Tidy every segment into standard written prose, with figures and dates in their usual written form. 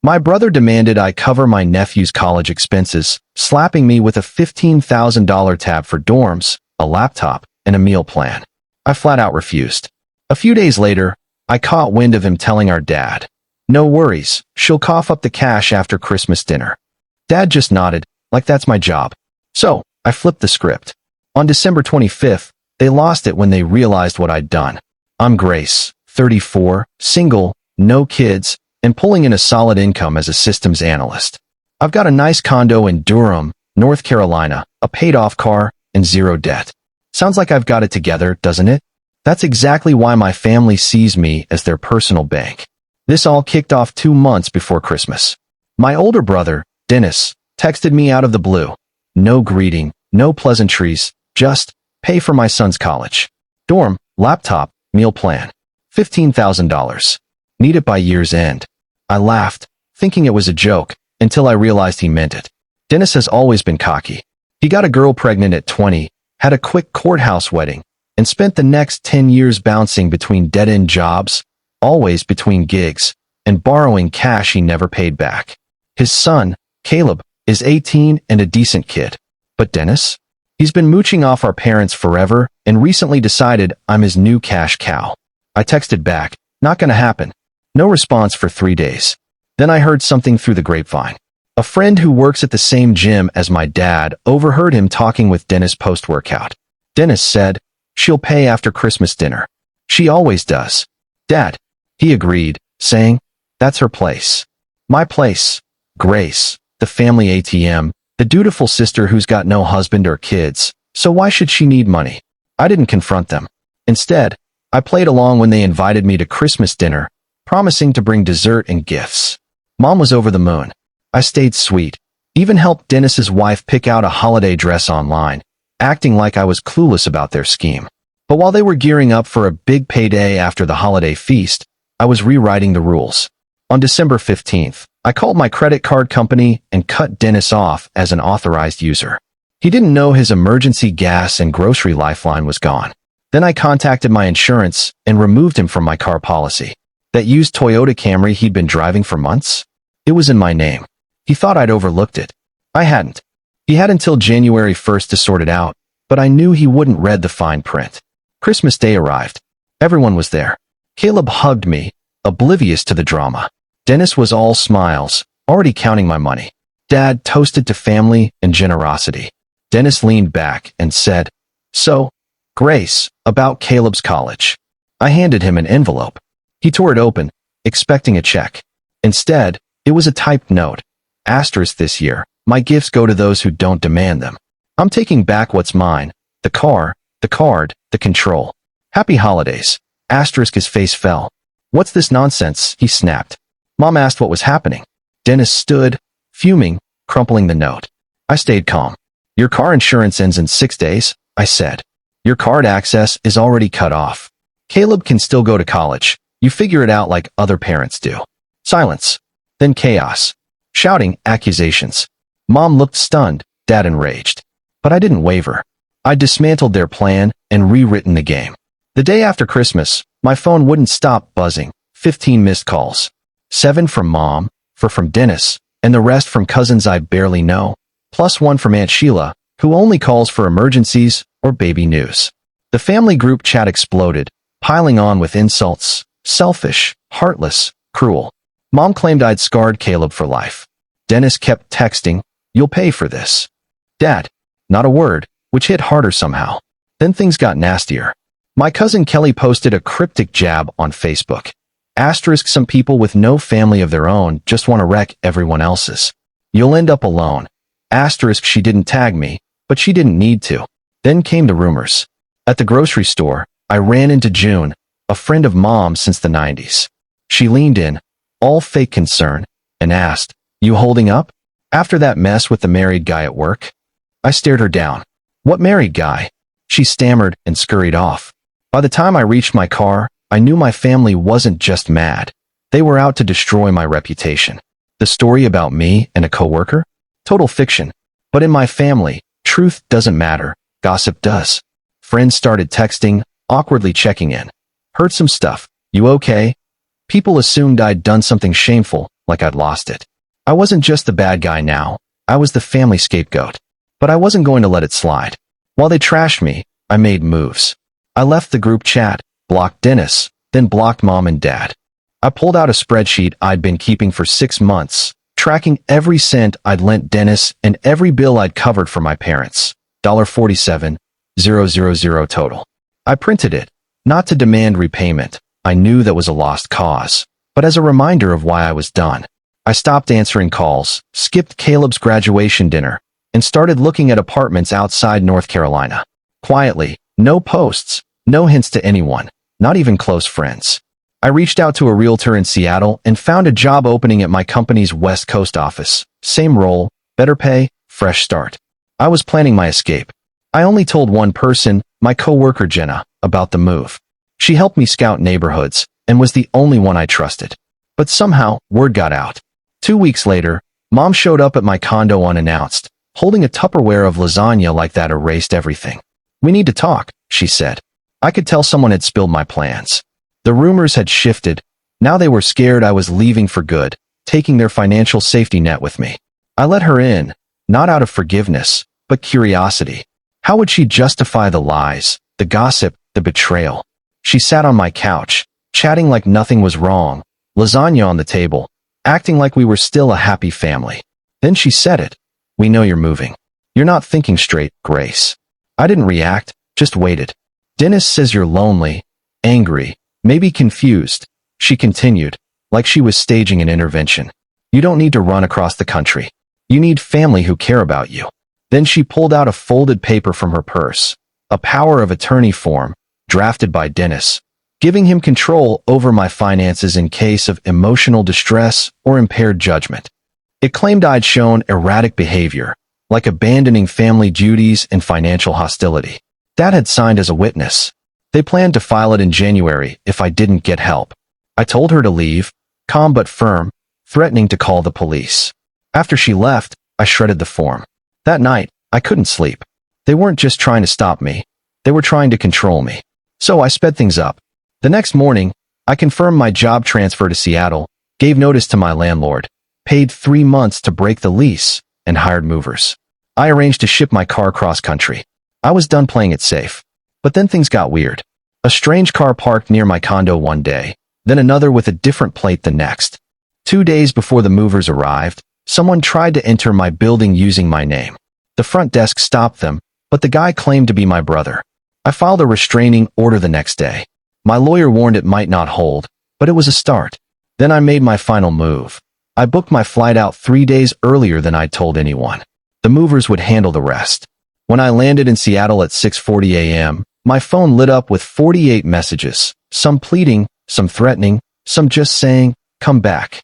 My brother demanded I cover my nephew's college expenses, slapping me with a $15,000 tab for dorms, a laptop, and a meal plan. I flat out refused. A few days later, I caught wind of him telling our dad, "No worries, she'll cough up the cash after Christmas dinner." Dad just nodded, like that's my job. So, I flipped the script. On December 25th, they lost it when they realized what I'd done. I'm Grace, 34, single, no kids, and pulling in a solid income as a systems analyst. I've got a nice condo in Durham, North Carolina, a paid-off car, and zero debt. Sounds like I've got it together, doesn't it? That's exactly why my family sees me as their personal bank. This all kicked off 2 months before Christmas. My older brother, Dennis, texted me out of the blue. No greeting, no pleasantries, just, pay for my son's college. Dorm, laptop, meal plan. $15,000. Need it by year's end. I laughed, thinking it was a joke, until I realized he meant it. Dennis has always been cocky. He got a girl pregnant at 20, had a quick courthouse wedding, and spent the next 10 years bouncing between dead-end jobs, always between gigs, and borrowing cash he never paid back. His son, Caleb, is 18 and a decent kid. But Dennis? He's been mooching off our parents forever and recently decided I'm his new cash cow. I texted back, not gonna happen. No response for 3 days. Then I heard something through the grapevine. A friend who works at the same gym as my dad overheard him talking with Dennis post-workout. Dennis said, "She'll pay after Christmas dinner. She always does." "Dad." He agreed, saying, "That's her place." My place. Grace, the family ATM, the dutiful sister who's got no husband or kids, so why should she need money? I didn't confront them. Instead, I played along when they invited me to Christmas dinner, promising to bring dessert and gifts. Mom was over the moon. I stayed sweet, even helped Dennis's wife pick out a holiday dress online, acting like I was clueless about their scheme. But while they were gearing up for a big payday after the holiday feast, I was rewriting the rules. On December 15th, I called my credit card company and cut Dennis off as an authorized user. He didn't know his emergency gas and grocery lifeline was gone. Then I contacted my insurance and removed him from my car policy. That used Toyota Camry he'd been driving for months? It was in my name. He thought I'd overlooked it. I hadn't. He had until January 1st to sort it out, but I knew he wouldn't read the fine print. Christmas Day arrived. Everyone was there. Caleb hugged me, oblivious to the drama. Dennis was all smiles, already counting my money. Dad toasted to family and generosity. Dennis leaned back and said, "So, Grace, about Caleb's college." I handed him an envelope. He tore it open, expecting a check. Instead, it was a typed note. Asterisk this year, my gifts go to those who don't demand them. I'm taking back what's mine, the car, the card, the control. Happy holidays. Asterisk his face fell. "What's this nonsense?" he snapped. Mom asked what was happening. Dennis stood, fuming, crumpling the note. I stayed calm. "Your car insurance ends in 6 days," I said. "Your card access is already cut off. Caleb can still go to college. You figure it out like other parents do." Silence. Then chaos. Shouting, accusations. Mom looked stunned, Dad enraged. But I didn't waver. I dismantled their plan and rewritten the game. The day after Christmas, my phone wouldn't stop buzzing. 15 missed calls. 7 from Mom, 4 from Dennis, and the rest from cousins I barely know, plus 1 from Aunt Sheila, who only calls for emergencies or baby news. The family group chat exploded, piling on with insults. Selfish, heartless, cruel. Mom claimed I'd scarred Caleb for life. Dennis kept texting, "You'll pay for this." Dad, not a word, which hit harder somehow. Then things got nastier. My cousin Kelly posted a cryptic jab on Facebook. Asterisk, some people with no family of their own just want to wreck everyone else's. You'll end up alone. Asterisk, she didn't tag me, but she didn't need to. Then came the rumors. At the grocery store, I ran into June, a friend of Mom's since the 90s. She leaned in, all fake concern, and asked, "You holding up? After that mess with the married guy at work?" I stared her down. "What married guy?" She stammered and scurried off. By the time I reached my car, I knew my family wasn't just mad. They were out to destroy my reputation. The story about me and a coworker? Total fiction. But in my family, truth doesn't matter, gossip does. Friends started texting, awkwardly checking in. "Heard some stuff. You okay?" People assumed I'd done something shameful, like I'd lost it. I wasn't just the bad guy now, I was the family scapegoat. But I wasn't going to let it slide. While they trashed me, I made moves. I left the group chat, blocked Dennis, then blocked mom and dad. I pulled out a spreadsheet I'd been keeping for 6 months, tracking every cent I'd lent Dennis and every bill I'd covered for my parents. $47,000 total. I printed it, not to demand repayment. I knew that was a lost cause, but as a reminder of why I was done. I stopped answering calls, skipped Caleb's graduation dinner, and started looking at apartments outside North Carolina. Quietly, no posts, no hints to anyone, not even close friends. I reached out to a realtor in Seattle and found a job opening at my company's West Coast office. Same role, better pay, fresh start. I was planning my escape. I only told one person, my coworker Jenna, about the move. She helped me scout neighborhoods and was the only one I trusted. But somehow, word got out. 2 weeks later, Mom showed up at my condo unannounced, holding a Tupperware of lasagna like that erased everything. "We need to talk," she said. I could tell someone had spilled my plans. The rumors had shifted. Now they were scared I was leaving for good, taking their financial safety net with me. I let her in, not out of forgiveness, but curiosity. How would she justify the lies, the gossip, the betrayal? She sat on my couch, chatting like nothing was wrong, lasagna on the table, acting like we were still a happy family. Then she said it. "We know you're moving. You're not thinking straight, Grace." I didn't react, just waited. "Dennis says you're lonely, angry, maybe confused," she continued, like she was staging an intervention. "You don't need to run across the country. You need family who care about you." Then she pulled out a folded paper from her purse, a power of attorney form, drafted by Dennis, giving him control over my finances in case of emotional distress or impaired judgment. It claimed I'd shown erratic behavior, like abandoning family duties and financial hostility. Dad had signed as a witness. They planned to file it in January if I didn't get help. I told her to leave, calm but firm, threatening to call the police. After she left, I shredded the form. That night, I couldn't sleep. They weren't just trying to stop me. They were trying to control me. So I sped things up. The next morning, I confirmed my job transfer to Seattle, gave notice to my landlord, paid 3 months to break the lease, and hired movers. I arranged to ship my car cross-country. I was done playing it safe. But then things got weird. A strange car parked near my condo one day, then another with a different plate the next. 2 days before the movers arrived, someone tried to enter my building using my name. The front desk stopped them, but the guy claimed to be my brother. I filed a restraining order the next day. My lawyer warned it might not hold, but it was a start. Then I made my final move. I booked my flight out 3 days earlier than I'd told anyone. The movers would handle the rest. When I landed in Seattle at 6:40 a.m., my phone lit up with 48 messages, some pleading, some threatening, some just saying, "Come back."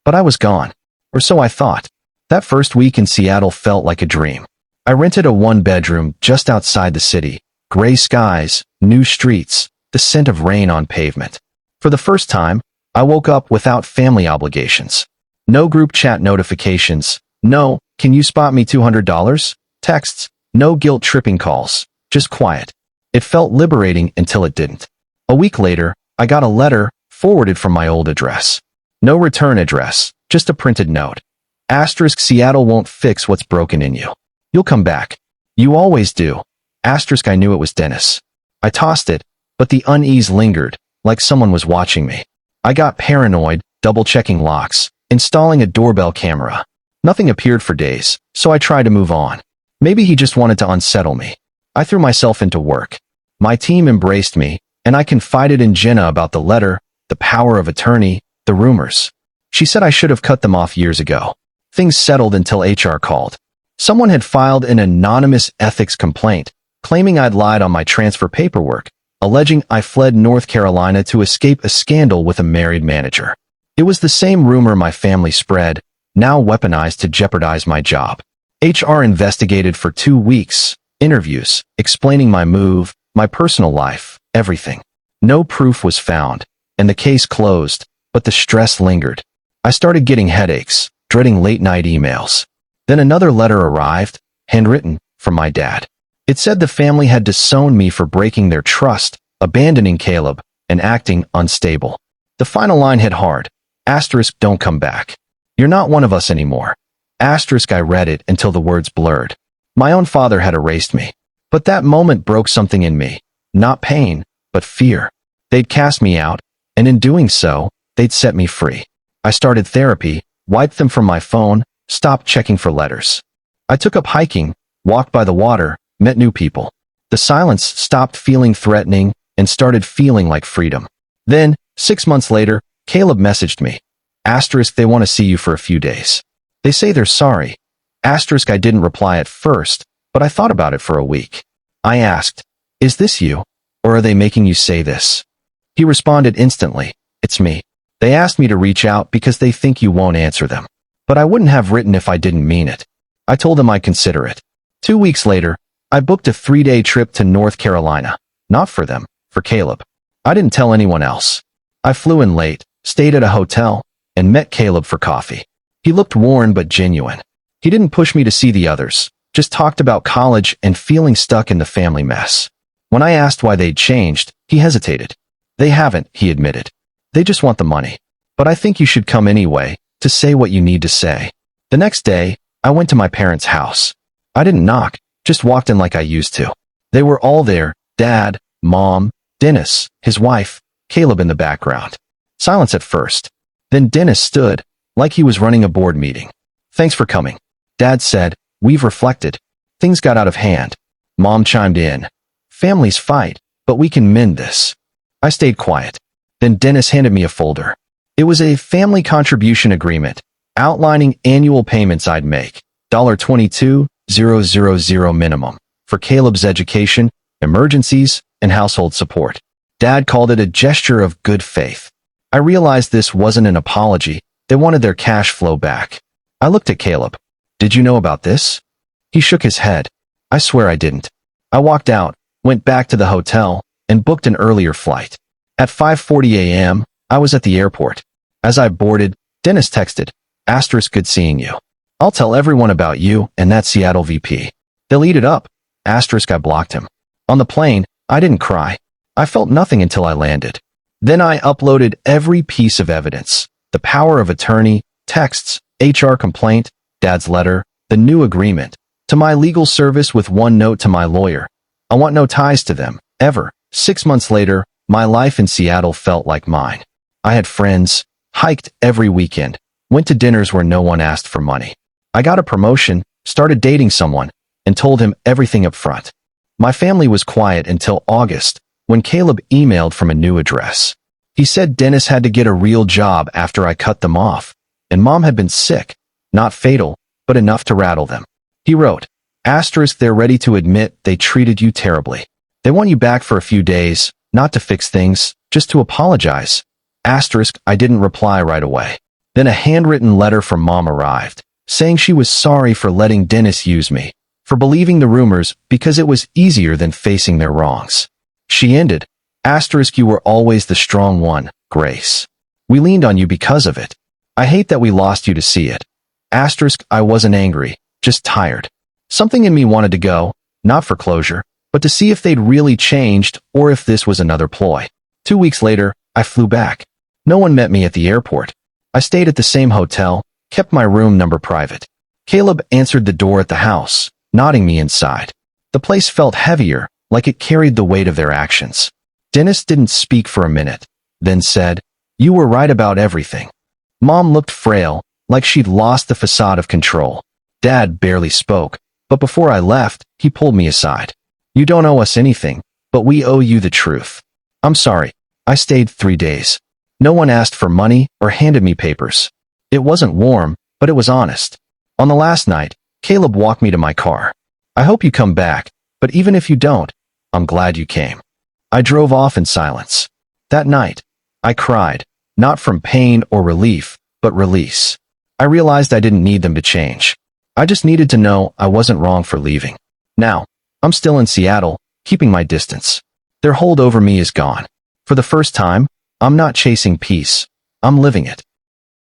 But I was gone. Or so I thought. That first week in Seattle felt like a dream. I rented a 1-bedroom just outside the city. Gray skies, new streets, the scent of rain on pavement. For the first time, I woke up without family obligations. No group chat notifications. No, "Can you spot me $200? Texts. No guilt-tripping calls. Just quiet. It felt liberating until it didn't. A week later, I got a letter forwarded from my old address. No return address, just a printed note. Asterisk Seattle won't fix what's broken in you. You'll come back. You always do. Asterisk I knew it was Dennis. I tossed it, but the unease lingered, like someone was watching me. I got paranoid, double-checking locks, installing a doorbell camera. Nothing appeared for days, so I tried to move on. Maybe he just wanted to unsettle me. I threw myself into work. My team embraced me, and I confided in Jenna about the letter, the power of attorney, the rumors. She said I should have cut them off years ago. Things settled until HR called. Someone had filed an anonymous ethics complaint, claiming I'd lied on my transfer paperwork, alleging I fled North Carolina to escape a scandal with a married manager. It was the same rumor my family spread, now weaponized to jeopardize my job. HR investigated for 2 weeks, interviews, explaining my move, my personal life, everything. No proof was found, and the case closed, but the stress lingered. I started getting headaches, dreading late-night emails. Then another letter arrived, handwritten, from my dad. It said the family had disowned me for breaking their trust, abandoning Caleb, and acting unstable. The final line hit hard. Asterisk don't come back. You're not one of us anymore. Asterisk I read it until the words blurred. My own father had erased me. But that moment broke something in me. Not pain, but fear. They'd cast me out, and in doing so, they'd set me free. I started therapy, wiped them from my phone, stopped checking for letters. I took up hiking, walked by the water, met new people. The silence stopped feeling threatening and started feeling like freedom. Then, 6 months later, Caleb messaged me. Asterisk they want to see you for a few days. They say they're sorry. Asterisk I didn't reply at first, but I thought about it for a week. I asked, is this you, or are they making you say this? He responded instantly, it's me. They asked me to reach out because they think you won't answer them. But I wouldn't have written if I didn't mean it. I told them I'd consider it. 2 weeks later, I booked a 3-day trip to North Carolina. Not for them, for Caleb. I didn't tell anyone else. I flew in late, stayed at a hotel, and met Caleb for coffee. He looked worn but genuine. He didn't push me to see the others, just talked about college and feeling stuck in the family mess. When I asked why they'd changed, he hesitated. They haven't, he admitted. They just want the money. But I think you should come anyway, to say what you need to say. The next day, I went to my parents' house. I didn't knock, just walked in like I used to. They were all there, Dad, Mom, Dennis, his wife, Caleb in the background. Silence at first. Then Dennis stood, like he was running a board meeting. Thanks for coming. Dad said, we've reflected. Things got out of hand. Mom chimed in. Families fight, but we can mend this. I stayed quiet. Then Dennis handed me a folder. It was a family contribution agreement, outlining annual payments I'd make, $22,000 minimum, for Caleb's education, emergencies, and household support. Dad called it a gesture of good faith. I realized this wasn't an apology. They wanted their cash flow back. I looked at Caleb. Did you know about this? He shook his head. I swear I didn't. I walked out, went back to the hotel, and booked an earlier flight. At 5:40 a.m., I was at the airport. As I boarded, Dennis texted, asterisk good seeing you. I'll tell everyone about you and that Seattle VP. They'll eat it up. Asterisk I blocked him. On the plane, I didn't cry. I felt nothing until I landed. Then I uploaded every piece of evidence. The power of attorney, texts, HR complaint, Dad's letter, the new agreement, to my legal service with one note to my lawyer. I want no ties to them, ever. 6 months later, my life in Seattle felt like mine. I had friends, hiked every weekend, went to dinners where no one asked for money. I got a promotion, started dating someone, and told him everything up front. My family was quiet until August, when Caleb emailed from a new address. He said Dennis had to get a real job after I cut them off, and Mom had been sick, not fatal, but enough to rattle them. He wrote, asterisk they're ready to admit they treated you terribly. They want you back for a few days, not to fix things, just to apologize. Asterisk I didn't reply right away. Then a handwritten letter from Mom arrived, saying she was sorry for letting Dennis use me, for believing the rumors because it was easier than facing their wrongs. She ended, asterisk you were always the strong one, Grace. We leaned on you because of it. I hate that we lost you to see it. Asterisk I wasn't angry, just tired. Something in me wanted to go, not for closure, but to see if they'd really changed or if this was another ploy. 2 weeks later, I flew back. No one met me at the airport. I stayed at the same hotel, kept my room number private. Caleb answered the door at the house, nodding me inside. The place felt heavier, like it carried the weight of their actions. Dennis didn't speak for a minute, then said, you were right about everything. Mom looked frail, like she'd lost the facade of control. Dad barely spoke, but before I left, he pulled me aside. You don't owe us anything, but we owe you the truth. I'm sorry. I stayed 3 days. No one asked for money or handed me papers. It wasn't warm, but it was honest. On the last night, Caleb walked me to my car. I hope you come back, but even if you don't, I'm glad you came. I drove off in silence. That night, I cried, not from pain or relief, but release. I realized I didn't need them to change. I just needed to know I wasn't wrong for leaving. Now, I'm still in Seattle, keeping my distance. Their hold over me is gone. For the first time, I'm not chasing peace. I'm living it.